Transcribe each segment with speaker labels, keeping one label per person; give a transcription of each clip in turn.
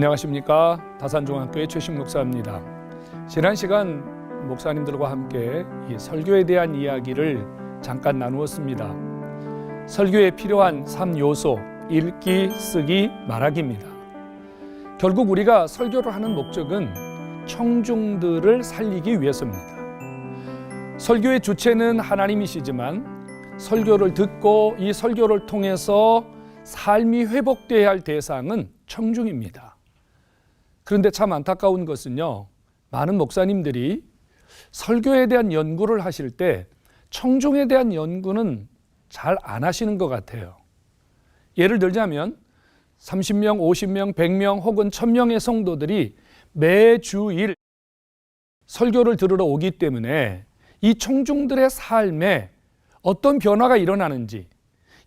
Speaker 1: 안녕하십니까. 다산중앙교회 최신 목사입니다. 지난 시간 목사님들과 함께 이 설교에 대한 이야기를 잠깐 나누었습니다. 설교에 필요한 3요소, 읽기, 쓰기, 말하기입니다. 결국 우리가 설교를 하는 목적은 청중들을 살리기 위해서입니다. 설교의 주체는 하나님이시지만 설교를 듣고 이 설교를 통해서 삶이 회복되어야 할 대상은 청중입니다. 그런데 참 안타까운 것은요, 많은 목사님들이 설교에 대한 연구를 하실 때 청중에 대한 연구는 잘 안 하시는 것 같아요. 예를 들자면 30명, 50명, 100명 혹은 1000명의 성도들이 매주일 설교를 들으러 오기 때문에 이 청중들의 삶에 어떤 변화가 일어나는지,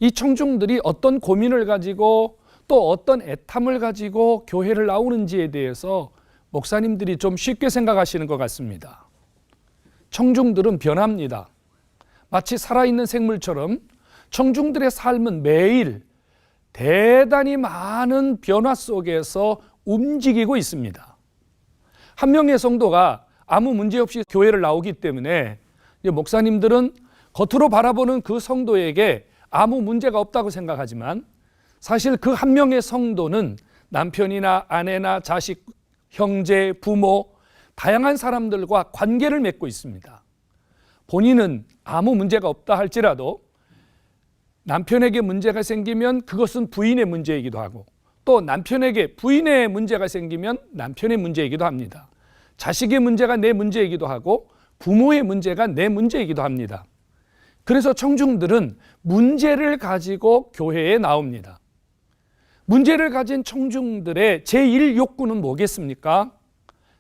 Speaker 1: 이 청중들이 어떤 고민을 가지고 또 어떤 애탐을 가지고 교회를 나오는지에 대해서 목사님들이 좀 쉽게 생각하시는 것 같습니다. 청중들은 변합니다. 마치 살아있는 생물처럼 청중들의 삶은 매일 대단히 많은 변화 속에서 움직이고 있습니다. 한 명의 성도가 아무 문제 없이 교회를 나오기 때문에 목사님들은 겉으로 바라보는 그 성도에게 아무 문제가 없다고 생각하지만 사실 그 한 명의 성도는 남편이나 아내나 자식, 형제, 부모, 다양한 사람들과 관계를 맺고 있습니다. 본인은 아무 문제가 없다 할지라도 남편에게 문제가 생기면 그것은 부인의 문제이기도 하고, 또 남편에게 부인의 문제가 생기면 남편의 문제이기도 합니다. 자식의 문제가 내 문제이기도 하고 부모의 문제가 내 문제이기도 합니다. 그래서 청중들은 문제를 가지고 교회에 나옵니다. 문제를 가진 청중들의 제1 욕구는 뭐겠습니까?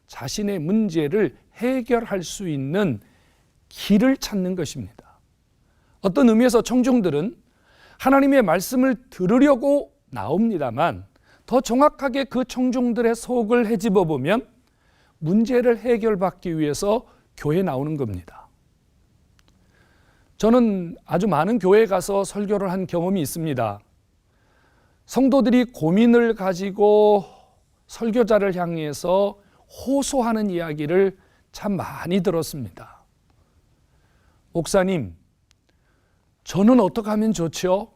Speaker 1: 자신의 문제를 해결할 수 있는 길을 찾는 것입니다. 어떤 의미에서 청중들은 하나님의 말씀을 들으려고 나옵니다만 더 정확하게 그 청중들의 속을 헤집어 보면 문제를 해결받기 위해서 교회에 나오는 겁니다. 저는 아주 많은 교회에 가서 설교를 한 경험이 있습니다. 성도들이 고민을 가지고 설교자를 향해서 호소하는 이야기를 참 많이 들었습니다. 목사님, 저는 어떻게 하면 좋죠?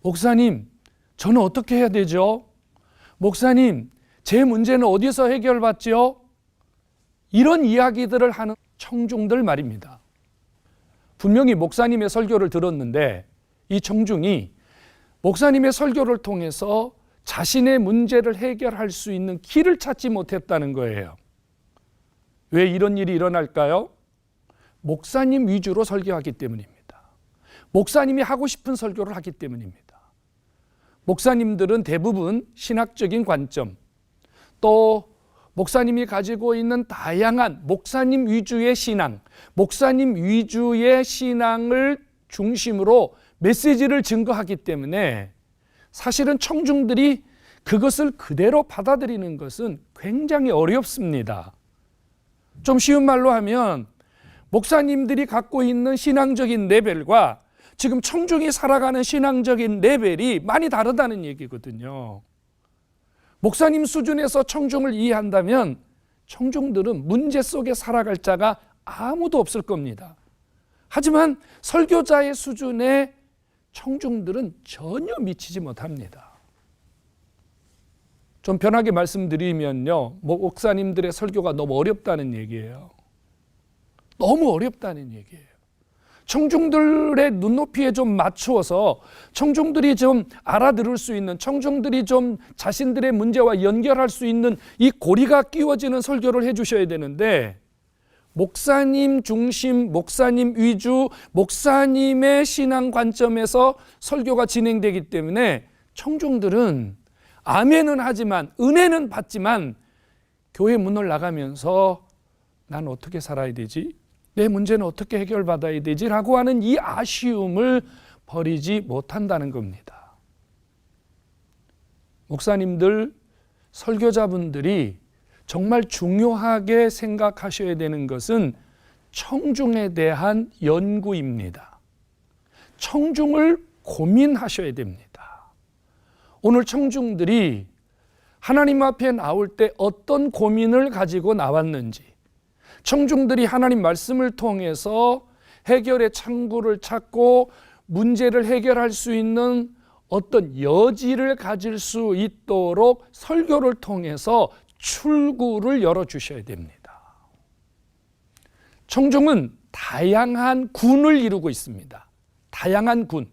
Speaker 1: 목사님, 저는 어떻게 해야 되죠? 목사님, 제 문제는 어디서 해결받죠? 이런 이야기들을 하는 청중들 말입니다. 분명히 목사님의 설교를 들었는데 이 청중이 목사님의 설교를 통해서 자신의 문제를 해결할 수 있는 길을 찾지 못했다는 거예요. 왜 이런 일이 일어날까요? 목사님 위주로 설교하기 때문입니다. 목사님이 하고 싶은 설교를 하기 때문입니다. 목사님들은 대부분 신학적인 관점, 또 목사님이 가지고 있는 다양한 목사님 위주의 신앙, 목사님 위주의 신앙을 중심으로 메시지를 증거하기 때문에 사실은 청중들이 그것을 그대로 받아들이는 것은 굉장히 어렵습니다. 좀 쉬운 말로 하면 목사님들이 갖고 있는 신앙적인 레벨과 지금 청중이 살아가는 신앙적인 레벨이 많이 다르다는 얘기거든요. 목사님 수준에서 청중을 이해한다면 청중들은 문제 속에 살아갈 자가 아무도 없을 겁니다. 하지만 설교자의 수준의 청중들은 전혀 미치지 못합니다. 좀 편하게 말씀드리면요, 목사님들의 설교가 너무 어렵다는 얘기예요. 너무 어렵다는 얘기예요. 청중들의 눈높이에 좀 맞추어서 청중들이 좀 알아들을 수 있는, 청중들이 좀 자신들의 문제와 연결할 수 있는 이 고리가 끼워지는 설교를 해주셔야 되는데, 목사님 중심, 목사님 위주, 목사님의 신앙 관점에서 설교가 진행되기 때문에 청중들은 아멘은 하지만, 은혜는 받지만 교회 문을 나가면서 난 어떻게 살아야 되지? 내 문제는 어떻게 해결받아야 되지? 라고 하는 이 아쉬움을 버리지 못한다는 겁니다. 목사님들, 설교자분들이 정말 중요하게 생각하셔야 되는 것은 청중에 대한 연구입니다. 청중을 고민하셔야 됩니다. 오늘 청중들이 하나님 앞에 나올 때 어떤 고민을 가지고 나왔는지, 청중들이 하나님 말씀을 통해서 해결의 창구를 찾고 문제를 해결할 수 있는 어떤 여지를 가질 수 있도록 설교를 통해서 출구를 열어주셔야 됩니다. 청중은 다양한 군을 이루고 있습니다. 다양한 군.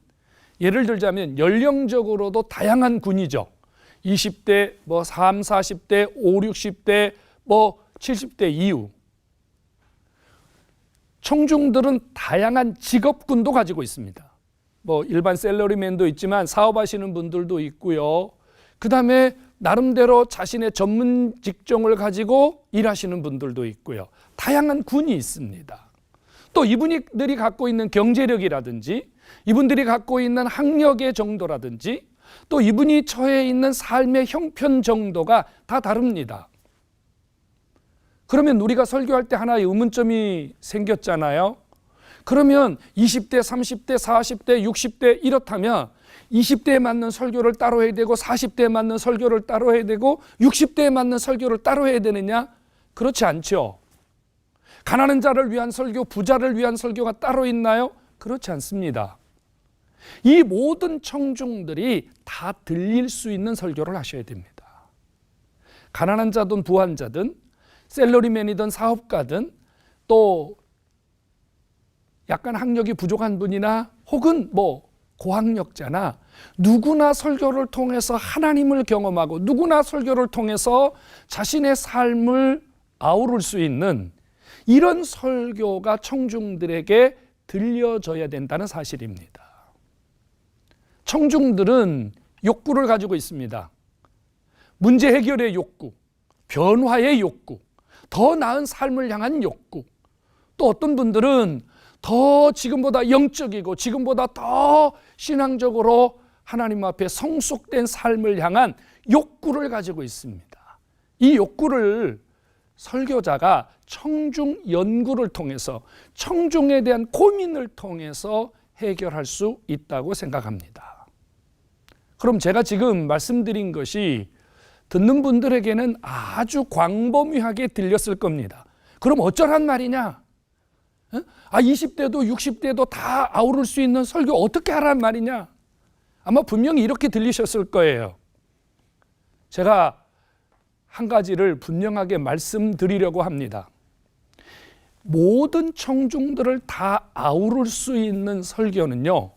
Speaker 1: 예를 들자면 연령적으로도 다양한 군이죠. 20대, 3, 40대, 5, 60대, 70대 이후. 청중들은 다양한 직업군도 가지고 있습니다. 일반 셀러리맨도 있지만 사업하시는 분들도 있고요. 그 다음에 나름대로 자신의 전문 직종을 가지고 일하시는 분들도 있고요. 다양한 군이 있습니다. 또 이분들이 갖고 있는 경제력이라든지 이분들이 갖고 있는 학력의 정도라든지 또 이분이 처해 있는 삶의 형편 정도가 다 다릅니다. 그러면 우리가 설교할 때 하나의 의문점이 생겼잖아요. 그러면 20대, 30대, 40대, 60대 이렇다면 20대에 맞는 설교를 따로 해야 되고 40대에 맞는 설교를 따로 해야 되고 60대에 맞는 설교를 따로 해야 되느냐? 그렇지 않죠. 가난한 자를 위한 설교, 부자를 위한 설교가 따로 있나요? 그렇지 않습니다. 이 모든 청중들이 다 들릴 수 있는 설교를 하셔야 됩니다. 가난한 자든 부한 자든 셀러리맨이든 사업가든 또 약간 학력이 부족한 분이나 혹은 고학력자나 누구나 설교를 통해서 하나님을 경험하고 누구나 설교를 통해서 자신의 삶을 아우를 수 있는 이런 설교가 청중들에게 들려져야 된다는 사실입니다. 청중들은 욕구를 가지고 있습니다. 문제 해결의 욕구, 변화의 욕구, 더 나은 삶을 향한 욕구. 또 어떤 분들은 더 지금보다 영적이고 지금보다 더 신앙적으로 하나님 앞에 성숙된 삶을 향한 욕구를 가지고 있습니다. 이 욕구를 설교자가 청중 연구를 통해서 청중에 대한 고민을 통해서 해결할 수 있다고 생각합니다. 그럼 제가 지금 말씀드린 것이 듣는 분들에게는 아주 광범위하게 들렸을 겁니다. 그럼 어쩌란 말이냐? 20대도 60대도 다 아우를 수 있는 설교 어떻게 하란 말이냐? 아마 분명히 이렇게 들리셨을 거예요. 제가 한 가지를 분명하게 말씀드리려고 합니다. 모든 청중들을 다 아우를 수 있는 설교는요,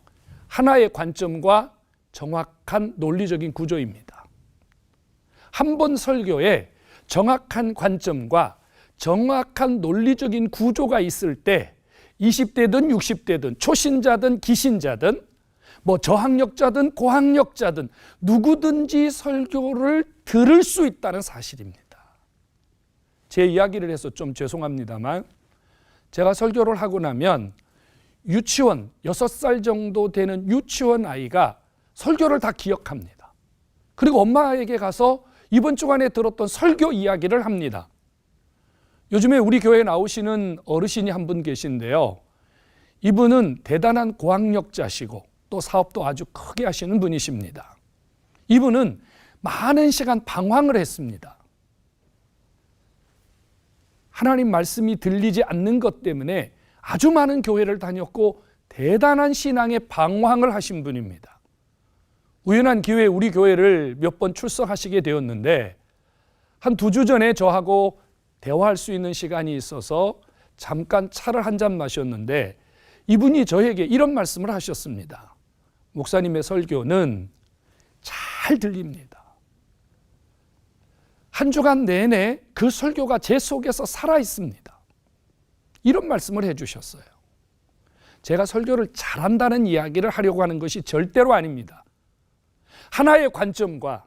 Speaker 1: 하나의 관점과 정확한 논리적인 구조입니다. 한 번 설교에 정확한 관점과 정확한 논리적인 구조가 있을 때 20대든 60대든 초신자든 기신자든 저학력자든 고학력자든 누구든지 설교를 들을 수 있다는 사실입니다. 제 이야기를 해서 좀 죄송합니다만 제가 설교를 하고 나면 유치원 6살 정도 되는 유치원 아이가 설교를 다 기억합니다. 그리고 엄마에게 가서 이번 주간에 들었던 설교 이야기를 합니다. 요즘에 우리 교회에 나오시는 어르신이 한 분 계신데요. 이분은 대단한 고학력자시고 또 사업도 아주 크게 하시는 분이십니다. 이분은 많은 시간 방황을 했습니다. 하나님 말씀이 들리지 않는 것 때문에 아주 많은 교회를 다녔고 대단한 신앙의 방황을 하신 분입니다. 우연한 기회에 우리 교회를 몇 번 출석하시게 되었는데 한 2주 전에 저하고 대화할 수 있는 시간이 있어서 잠깐 차를 한 잔 마셨는데 이분이 저에게 이런 말씀을 하셨습니다. 목사님의 설교는 잘 들립니다. 한 주간 내내 그 설교가 제 속에서 살아 있습니다. 이런 말씀을 해주셨어요. 제가 설교를 잘한다는 이야기를 하려고 하는 것이 절대로 아닙니다. 하나의 관점과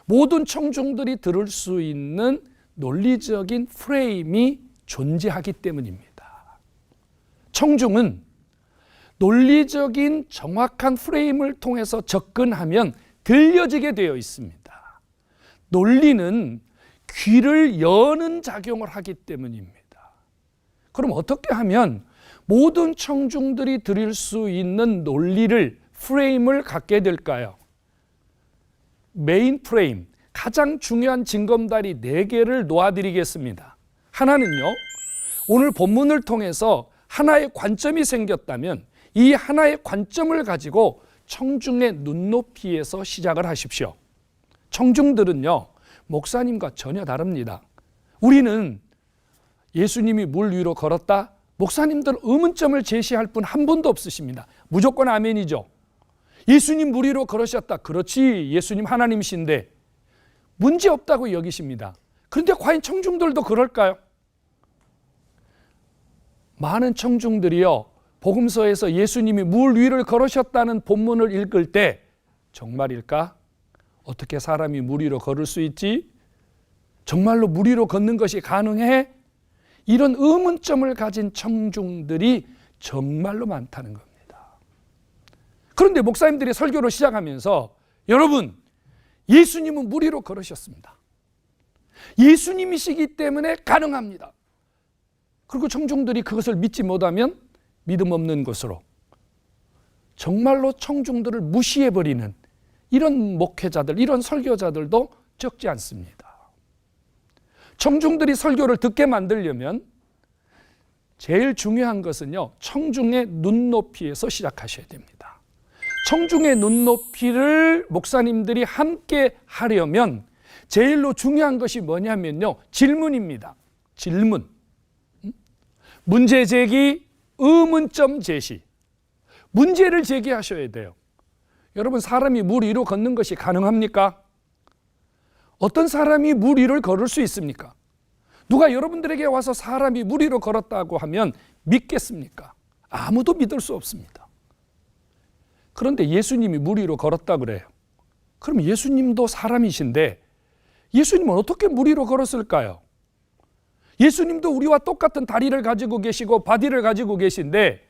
Speaker 1: 모든 청중들이 들을 수 있는 논리적인 프레임이 존재하기 때문입니다. 청중은 논리적인 정확한 프레임을 통해서 접근하면 들려지게 되어 있습니다. 논리는 귀를 여는 작용을 하기 때문입니다. 그럼 어떻게 하면 모든 청중들이 들을 수 있는 논리를, 프레임을 갖게 될까요? 메인 프레임, 가장 중요한 징검다리 4개를 놓아드리겠습니다. 하나는요, 오늘 본문을 통해서 하나의 관점이 생겼다면 이 하나의 관점을 가지고 청중의 눈높이에서 시작을 하십시오. 청중들은요, 목사님과 전혀 다릅니다. 우리는 예수님이 물 위로 걸었다? 목사님들 의문점을 제시할 분 한 분도 없으십니다. 무조건 아멘이죠. 예수님 물 위로 걸으셨다. 그렇지, 예수님 하나님이신데 문제 없다고 여기십니다. 그런데 과연 청중들도 그럴까요? 많은 청중들이요, 복음서에서 예수님이 물 위를 걸으셨다는 본문을 읽을 때 정말일까? 어떻게 사람이 물 위로 걸을 수 있지? 정말로 물 위로 걷는 것이 가능해? 이런 의문점을 가진 청중들이 정말로 많다는 겁니다. 그런데 목사님들이 설교를 시작하면서 여러분, 예수님은 물 위로 걸으셨습니다. 예수님이시기 때문에 가능합니다. 그리고 청중들이 그것을 믿지 못하면 믿음 없는 것으로 정말로 청중들을 무시해버리는 이런 목회자들, 이런 설교자들도 적지 않습니다. 청중들이 설교를 듣게 만들려면 제일 중요한 것은요, 청중의 눈높이에서 시작하셔야 됩니다. 청중의 눈높이를 목사님들이 함께 하려면 제일로 중요한 것이 뭐냐면요, 질문입니다. 질문. 문제 제기, 의문점 제시. 문제를 제기하셔야 돼요. 여러분, 사람이 물 위로 걷는 것이 가능합니까? 어떤 사람이 물 위를 걸을 수 있습니까? 누가 여러분들에게 와서 사람이 물 위로 걸었다고 하면 믿겠습니까? 아무도 믿을 수 없습니다. 그런데 예수님이 물 위로 걸었다 그래요. 그럼 예수님도 사람이신데 예수님은 어떻게 물 위로 걸었을까요? 예수님도 우리와 똑같은 다리를 가지고 계시고 바디를 가지고 계신데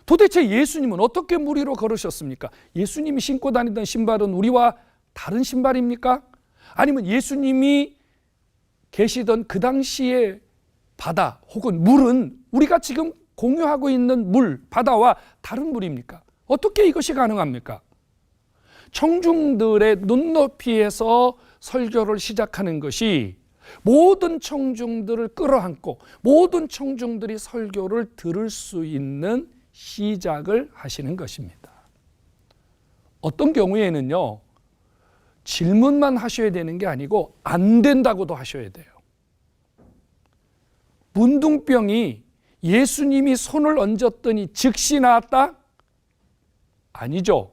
Speaker 1: 도대체 예수님은 어떻게 물 위로 걸으셨습니까? 예수님이 신고 다니던 신발은 우리와 다른 신발입니까? 아니면 예수님이 계시던 그 당시의 바다 혹은 물은 우리가 지금 공유하고 있는 물, 바다와 다른 물입니까? 어떻게 이것이 가능합니까? 청중들의 눈높이에서 설교를 시작하는 것이 모든 청중들을 끌어안고 모든 청중들이 설교를 들을 수 있는 시작을 하시는 것입니다. 어떤 경우에는요, 질문만 하셔야 되는 게 아니고 안 된다고도 하셔야 돼요. 문둥병이 예수님이 손을 얹었더니 즉시 나았다? 아니죠.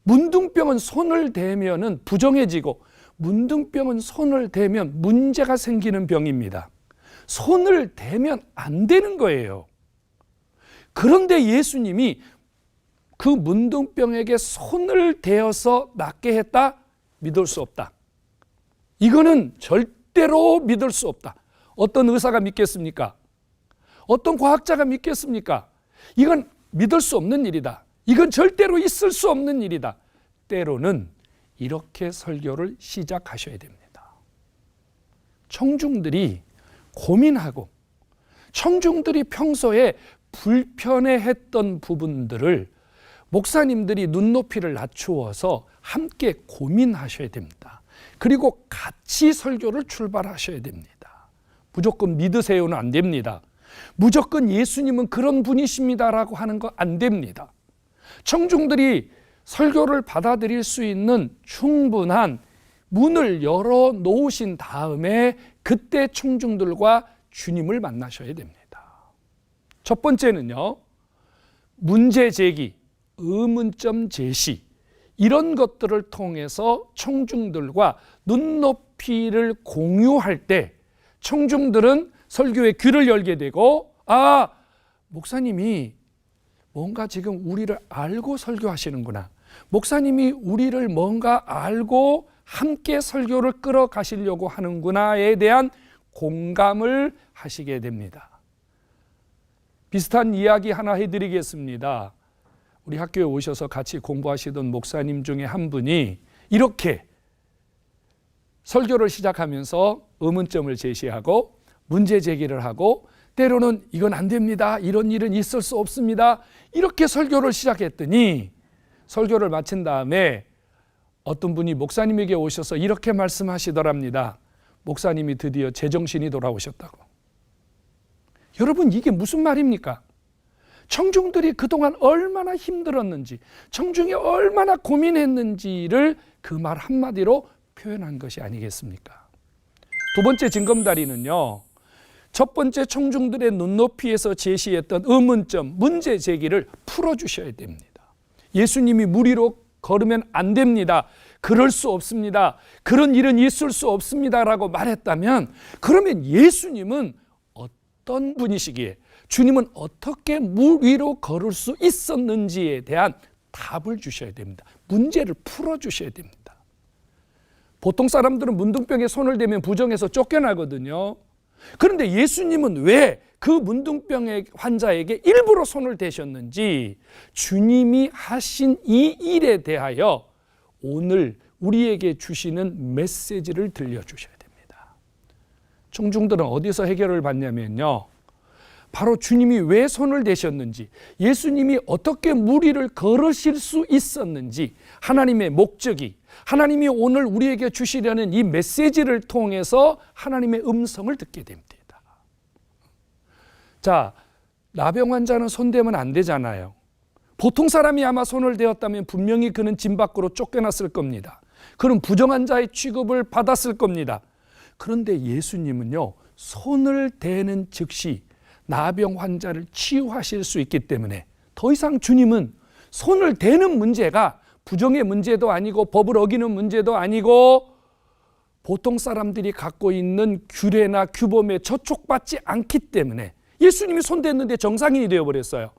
Speaker 1: 문둥병은 손을 대면은 부정해지고 문둥병은 손을 대면 문제가 생기는 병입니다. 손을 대면 안 되는 거예요. 그런데 예수님이 그 문둥병에게 손을 대어서 낫게 했다? 믿을 수 없다. 이거는 절대로 믿을 수 없다. 어떤 의사가 믿겠습니까? 어떤 과학자가 믿겠습니까? 이건 믿을 수 없는 일이다. 이건 절대로 있을 수 없는 일이다. 때로는 이렇게 설교를 시작하셔야 됩니다. 청중들이 고민하고 청중들이 평소에 불편해했던 부분들을 목사님들이 눈높이를 낮추어서 함께 고민하셔야 됩니다. 그리고 같이 설교를 출발하셔야 됩니다. 무조건 믿으세요는 안 됩니다. 무조건 예수님은 그런 분이십니다라고 하는 거 안 됩니다. 청중들이 설교를 받아들일 수 있는 충분한 문을 열어 놓으신 다음에 그때 청중들과 주님을 만나셔야 됩니다. 첫 번째는요, 문제 제기, 의문점 제시, 이런 것들을 통해서 청중들과 눈높이를 공유할 때 청중들은 설교에 귀를 열게 되고, 아, 목사님이 뭔가 지금 우리를 알고 설교하시는구나. 목사님이 우리를 뭔가 알고 함께 설교를 끌어가시려고 하는구나에 대한 공감을 하시게 됩니다. 비슷한 이야기 하나 해드리겠습니다. 우리 학교에 오셔서 같이 공부하시던 목사님 중에 한 분이 이렇게 설교를 시작하면서 의문점을 제시하고 문제 제기를 하고 때로는 이건 안 됩니다. 이런 일은 있을 수 없습니다. 이렇게 설교를 시작했더니 설교를 마친 다음에 어떤 분이 목사님에게 오셔서 이렇게 말씀하시더랍니다. 목사님이 드디어 제정신이 돌아오셨다고. 여러분, 이게 무슨 말입니까? 청중들이 그동안 얼마나 힘들었는지, 청중이 얼마나 고민했는지를 그 말 한마디로 표현한 것이 아니겠습니까? 두 번째 징검다리는요, 첫 번째 청중들의 눈높이에서 제시했던 의문점, 문제 제기를 풀어주셔야 됩니다. 예수님이 물 위로 걸으면 안 됩니다. 그럴 수 없습니다. 그런 일은 있을 수 없습니다. 라고 말했다면, 그러면 예수님은 어떤 분이시기에, 주님은 어떻게 물 위로 걸을 수 있었는지에 대한 답을 주셔야 됩니다. 문제를 풀어주셔야 됩니다. 보통 사람들은 문둥병에 손을 대면 부정해서 쫓겨나거든요. 그런데 예수님은 왜 그 문둥병의 환자에게 일부러 손을 대셨는지, 주님이 하신 이 일에 대하여 오늘 우리에게 주시는 메시지를 들려주셔야 됩니다. 청중들은 어디서 해결을 받냐면요, 바로 주님이 왜 손을 대셨는지, 예수님이 어떻게 물 위를 걸으실 수 있었는지, 하나님의 목적이, 하나님이 오늘 우리에게 주시려는 이 메시지를 통해서 하나님의 음성을 듣게 됩니다. 자, 나병 환자는 손대면 안 되잖아요. 보통 사람이 아마 손을 대었다면 분명히 그는 진 밖으로 쫓겨났을 겁니다. 그는 부정한 자의 취급을 받았을 겁니다. 그런데 예수님은요, 손을 대는 즉시 나병 환자를 치유하실 수 있기 때문에 더 이상 주님은 손을 대는 문제가 부정의 문제도 아니고 법을 어기는 문제도 아니고 보통 사람들이 갖고 있는 규례나 규범에 저촉받지 않기 때문에 예수님이 손 댔는데 정상인이 되어버렸어요.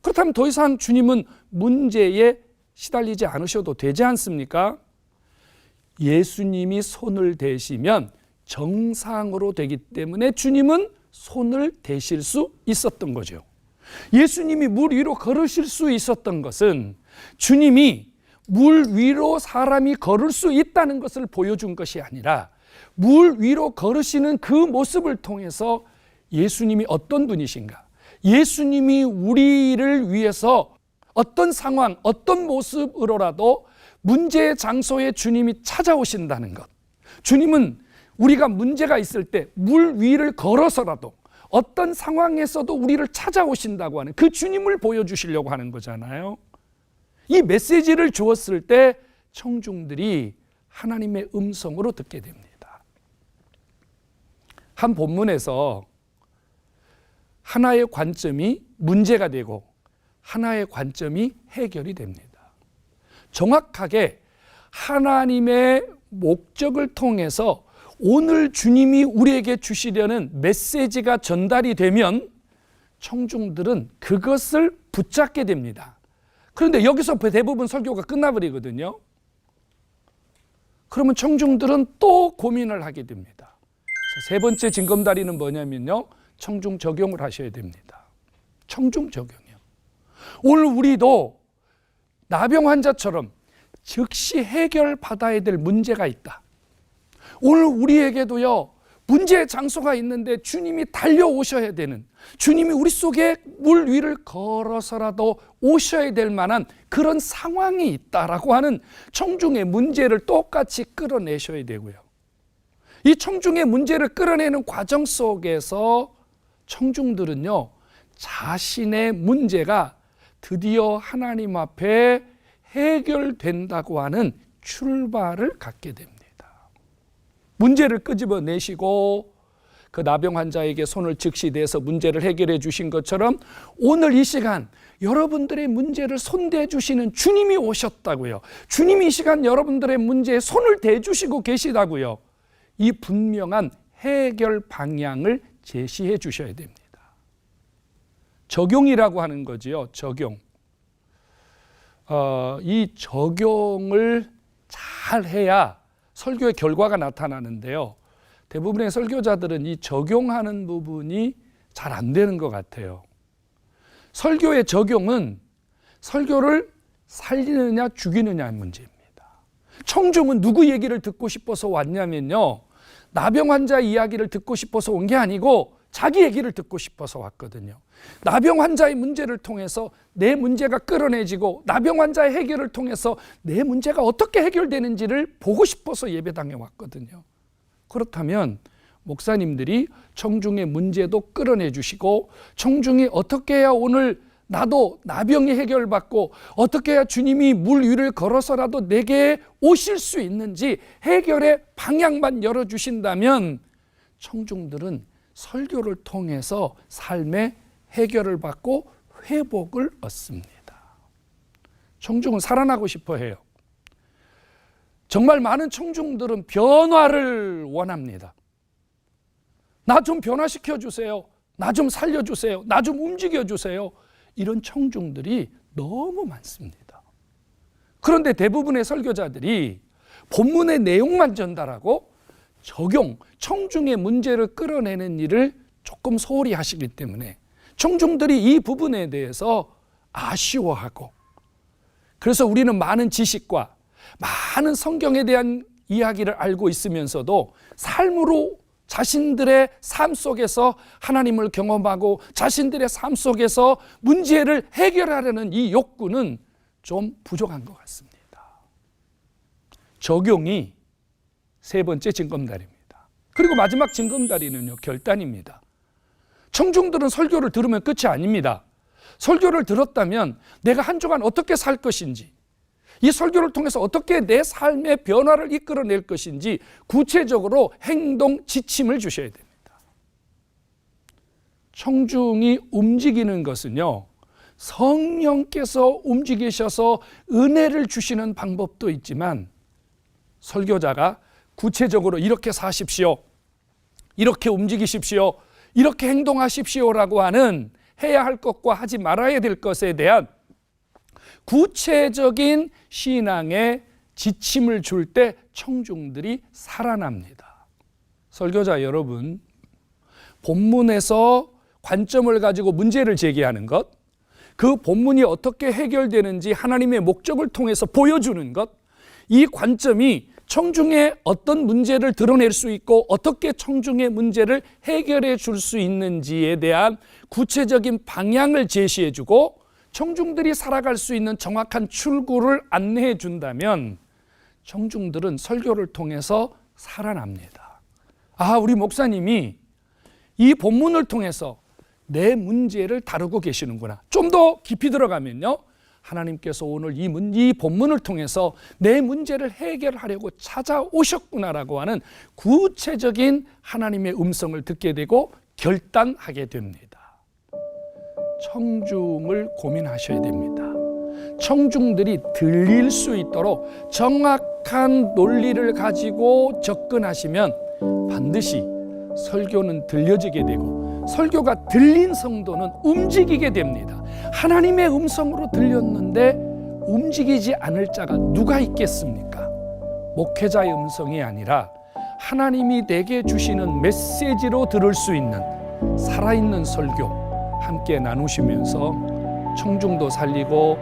Speaker 1: 그렇다면 더 이상 주님은 문제에 시달리지 않으셔도 되지 않습니까? 예수님이 손을 대시면 정상으로 되기 때문에 주님은 손을 대실 수 있었던 거죠. 예수님이 물 위로 걸으실 수 있었던 것은 주님이 물 위로 사람이 걸을 수 있다는 것을 보여준 것이 아니라 물 위로 걸으시는 그 모습을 통해서 예수님이 어떤 분이신가, 예수님이 우리를 위해서 어떤 상황, 어떤 모습으로라도 문제의 장소에 주님이 찾아오신다는 것, 주님은 우리가 문제가 있을 때 물 위를 걸어서라도 어떤 상황에서도 우리를 찾아오신다고 하는 그 주님을 보여주시려고 하는 거잖아요. 이 메시지를 주었을 때 청중들이 하나님의 음성으로 듣게 됩니다. 한 본문에서 하나의 관점이 문제가 되고 하나의 관점이 해결이 됩니다. 정확하게 하나님의 목적을 통해서 오늘 주님이 우리에게 주시려는 메시지가 전달이 되면 청중들은 그것을 붙잡게 됩니다. 그런데 여기서 대부분 설교가 끝나버리거든요. 그러면 청중들은 또 고민을 하게 됩니다. 세 번째 징검다리는 뭐냐면요, 청중 적용을 하셔야 됩니다. 청중 적용이요. 오늘 우리도 나병 환자처럼 즉시 해결받아야 될 문제가 있다. 오늘 우리에게도요, 문제의 장소가 있는데 주님이 달려오셔야 되는, 주님이 우리 속에 물 위를 걸어서라도 오셔야 될 만한 그런 상황이 있다라고 하는 청중의 문제를 똑같이 끌어내셔야 되고요. 이 청중의 문제를 끌어내는 과정 속에서 청중들은요, 자신의 문제가 드디어 하나님 앞에 해결된다고 하는 출발을 갖게 됩니다. 문제를 끄집어내시고 그 나병 환자에게 손을 즉시 대서 문제를 해결해 주신 것처럼 오늘 이 시간 여러분들의 문제를 손대 주시는 주님이 오셨다고요. 주님이 이 시간 여러분들의 문제에 손을 대주시고 계시다고요. 이 분명한 해결 방향을 제시해 주셔야 됩니다. 적용이라고 하는 거지요. 적용. 이 적용을 잘 해야 설교의 결과가 나타나는데요. 대부분의 설교자들은 이 적용하는 부분이 잘 안 되는 것 같아요. 설교의 적용은 설교를 살리느냐 죽이느냐의 문제입니다. 청중은 누구 얘기를 듣고 싶어서 왔냐면요, 나병 환자 이야기를 듣고 싶어서 온 게 아니고 자기 얘기를 듣고 싶어서 왔거든요. 나병 환자의 문제를 통해서 내 문제가 끌어내지고 나병 환자의 해결을 통해서 내 문제가 어떻게 해결되는지를 보고 싶어서 예배당에 왔거든요. 그렇다면 목사님들이 청중의 문제도 끌어내 주시고 청중이 어떻게 해야 오늘 나도 나병이 해결받고 어떻게 해야 주님이 물 위를 걸어서라도 내게 오실 수 있는지 해결의 방향만 열어주신다면 청중들은 설교를 통해서 삶의 해결을 받고 회복을 얻습니다. 청중은 살아나고 싶어 해요. 정말 많은 청중들은 변화를 원합니다. 나 좀 변화시켜 주세요. 나 좀 살려주세요. 나 좀 움직여 주세요. 이런 청중들이 너무 많습니다. 그런데 대부분의 설교자들이 본문의 내용만 전달하고 청중의 문제를 끌어내는 일을 조금 소홀히 하시기 때문에 청중들이 이 부분에 대해서 아쉬워하고, 그래서 우리는 많은 지식과 많은 성경에 대한 이야기를 알고 있으면서도 삶으로 자신들의 삶 속에서 하나님을 경험하고 자신들의 삶 속에서 문제를 해결하려는 이 욕구는 좀 부족한 것 같습니다. 적용이 세 번째 징검다리입니다. 그리고 마지막 징검다리는요, 결단입니다. 청중들은 설교를 들으면 끝이 아닙니다. 설교를 들었다면 내가 한 주간 어떻게 살 것인지, 이 설교를 통해서 어떻게 내 삶의 변화를 이끌어낼 것인지 구체적으로 행동 지침을 주셔야 됩니다. 청중이 움직이는 것은요, 성령께서 움직이셔서 은혜를 주시는 방법도 있지만 설교자가 구체적으로 이렇게 사십시오, 이렇게 움직이십시오, 이렇게 행동하십시오라고 하는 해야 할 것과 하지 말아야 될 것에 대한 구체적인 신앙의 지침을 줄 때 청중들이 살아납니다. 설교자 여러분, 본문에서 관점을 가지고 문제를 제기하는 것, 그 본문이 어떻게 해결되는지 하나님의 목적을 통해서 보여주는 것, 이 관점이 청중의 어떤 문제를 드러낼 수 있고 어떻게 청중의 문제를 해결해 줄 수 있는지에 대한 구체적인 방향을 제시해 주고 청중들이 살아갈 수 있는 정확한 출구를 안내해 준다면 청중들은 설교를 통해서 살아납니다. 아, 우리 목사님이 이 본문을 통해서 내 문제를 다루고 계시는구나. 좀 더 깊이 들어가면요, 하나님께서 오늘 이 본문을 통해서 내 문제를 해결하려고 찾아오셨구나라고 하는 구체적인 하나님의 음성을 듣게 되고 결단하게 됩니다. 청중을 고민하셔야 됩니다. 청중들이 들릴 수 있도록 정확한 논리를 가지고 접근하시면 반드시 설교는 들려지게 되고 설교가 들린 성도는 움직이게 됩니다. 하나님의 음성으로 들렸는데 움직이지 않을 자가 누가 있겠습니까? 목회자의 음성이 아니라 하나님이 내게 주시는 메시지로 들을 수 있는 살아있는 설교 함께 나누시면서 청중도 살리고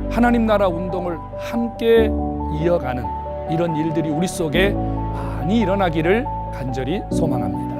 Speaker 1: 하나님 나라 운동을 함께 이어가는 이런 일들이 우리 속에 많이 일어나기를 간절히 소망합니다.